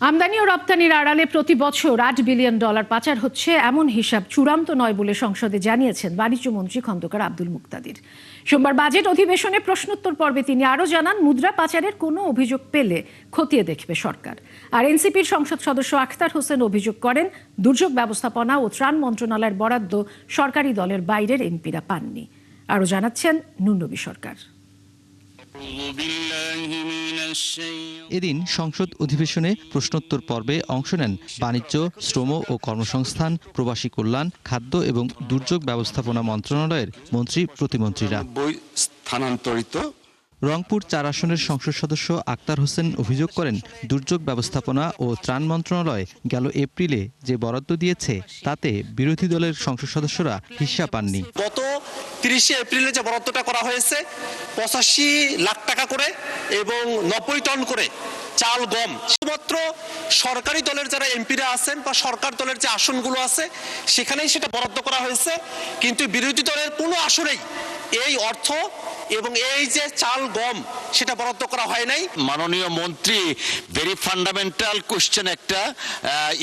আমদানি ও রপ্তানির আড়ালে প্রতি বছর $8 বিলিয়ন পাচার হচ্ছে, এমন হিসাব চূড়ান্ত নয় বলে সংসদে জানিয়েছেন বাণিজ্যমন্ত্রী খন্দকার আব্দুল মুকতাদির। সোমবার বাজেট অধিবেশনে প্রশ্নোত্তর পর্বে তিনি আরও জানান, মুদ্রা পাচারের কোনো অভিযোগ পেলে খতিয়ে দেখবে সরকার। আর এনসিপির সংসদ সদস্য আখতার হোসেন অভিযোগ করেন, দুর্যোগ ব্যবস্থাপনা ও ত্রাণ মন্ত্রণালয়ের বরাদ্দ সরকারি দলের বাইরের এমপিরা পাননি। আরও জানাচ্ছেন নুনবী সরকার। এদিন সংসদ অধিবেশনে প্রশ্নোত্তর পর্বে অংশ নেন বাণিজ্য, শ্রম ও কর্মসংস্থান, প্রবাসী কল্যাণ, খাদ্য এবং দুর্যোগ ব্যবস্থাপনা মন্ত্রণালয়ের মন্ত্রী প্রতিমন্ত্রীরা। রংপুর 4 আসনের সংসদ সদস্য আখতার হোসেন অভিযোগ করেন, দুর্যোগ ব্যবস্থাপনা ও ত্রাণ মন্ত্রণালয় গেল এপ্রিলে যে বরাদ্দ দিয়েছে তাতে বিরোধী দলের সংসদ সদস্যরা হিস্যা পাননি। গত 30 এপ্রিলে যে বরাদ্দটা করা হয়েছে 85 লাখ টাকা করে এবং 90 টন করে চাল, গম, শুধুমাত্র সরকারি দলের যারা এমপিরা আছেন বা সরকার দলের যে আসনগুলো আছে সেখানেই সেটা বরাদ্দ করা হয়েছে, কিন্তু বিরোধী দলের কোনো আসনেই এই অর্থ এবং এই যে চাল, গম সেটা বরাদ্দ করা হয় নাই। মাননীয় মন্ত্রী, ভেরি ফান্ডামেন্টাল কোশ্চেন একটা,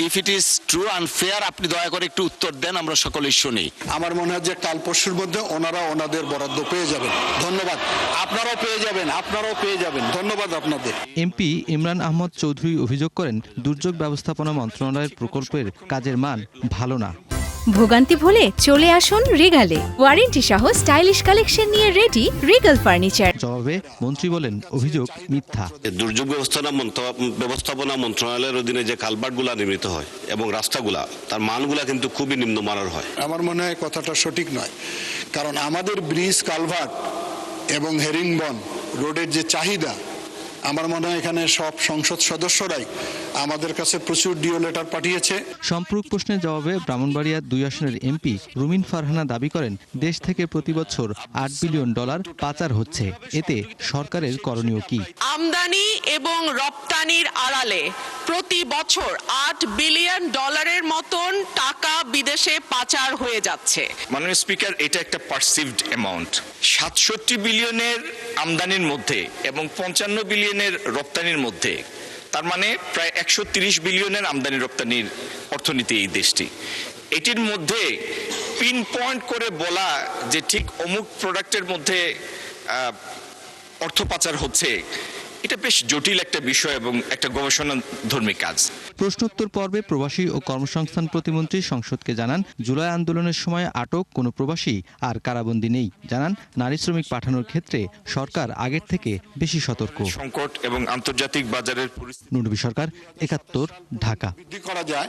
if it is true and fair, আপনি দয়া করে একটু উত্তর দেন, আমরা সকলেই শুনি। আমার মনে হয় যে কাল পরশুর মধ্যে ওনারা ওনাদের বরাদ্দ পেয়ে যাবেন। ধন্যবাদ। আপনারাও পেয়ে যাবেন। ধন্যবাদ আপনাদের। এমপি ইমরান আহমদ চৌধুরী অভিযোগ করেন, দুর্যোগ ব্যবস্থাপনা মন্ত্রণালয়ের প্রকল্পের কাজের মান ভালো না। ভোগান্তি ভুলে চলে আসুন রিগালে, ওয়ারেন্টি সহ স্টাইলিশ কালেকশন নিয়ে রেডি রিগাল ফার্নিচার। জবাবে মন্ত্রী বলেন, অভিযোগ মিথ্যা। দুর্যোগ ব্যবস্থাপনা মন্ত্রণালয়ের অধীনে যে কালভার্টগুলা নির্মিত হয় এবং রাস্তাগুলা, তার মানগুলা কিন্তু খুবই নিম্নমানের হয়। আমার মনে হয় কথাটা সঠিক নয়, কারণ আমাদের ব্রিজ, কালভার্ট এবং হেরিংবন রোডের যে চাহিদা, আমার মনে হয় এখানে সব সংসদ সদস্যরাই আমাদের কাছে প্রচুর ডিও লেটার পাঠিয়েছে। সম্পূরক প্রশ্নের জবাবে ব্রাহ্মণবাড়িয়া 2 আসনের এমপি রুমিন ফারহানা দাবি করেন, দেশ থেকে প্রতি বছর $8 বিলিয়ন পাচার হচ্ছে, এতে সরকারের করণীয় কি? আমদানি এবং রপ্তানির আড়ালে প্রতি বছর $8 বিলিয়ন মতন টাকা বিদেশে পাচার হয়ে যাচ্ছে। মাননীয় স্পিকার, এটা একটা পারসিভড অ্যামাউন্ট। 67 বিলিয়নের আমদানির মধ্যে এবং 55 বিলিয়নের রপ্তানির মধ্যে, তার মানে প্রায় 130 বিলিয়নের আমদানি রপ্তানির অর্থনীতি এই দেশটি। এটির মধ্যে পিন পয়েন্ট করে বলা যে ঠিক অমুক প্রোডাক্টের মধ্যে অর্থ পাচার হচ্ছে, এটা বেশ জটিল একটা বিষয় এবং একটা গবেষণাধর্মী কাজ। প্রশ্নোত্তর পর্বে প্রবাসী ও কর্মসংস্থান প্রতিমন্ত্রী সংসদকে জানান, জুলাই আন্দোলনের সময় আটক কোনো প্রবাসী আর কারাবন্দী নেই। জানান, নারী শ্রমিক পাঠানোর ক্ষেত্রে সরকার আগের থেকে বেশি সতর্ক। সংকট এবং আন্তর্জাতিক বাজারের নুনবী সরকার, 71, ঢাকা। বৃদ্ধি করা যায়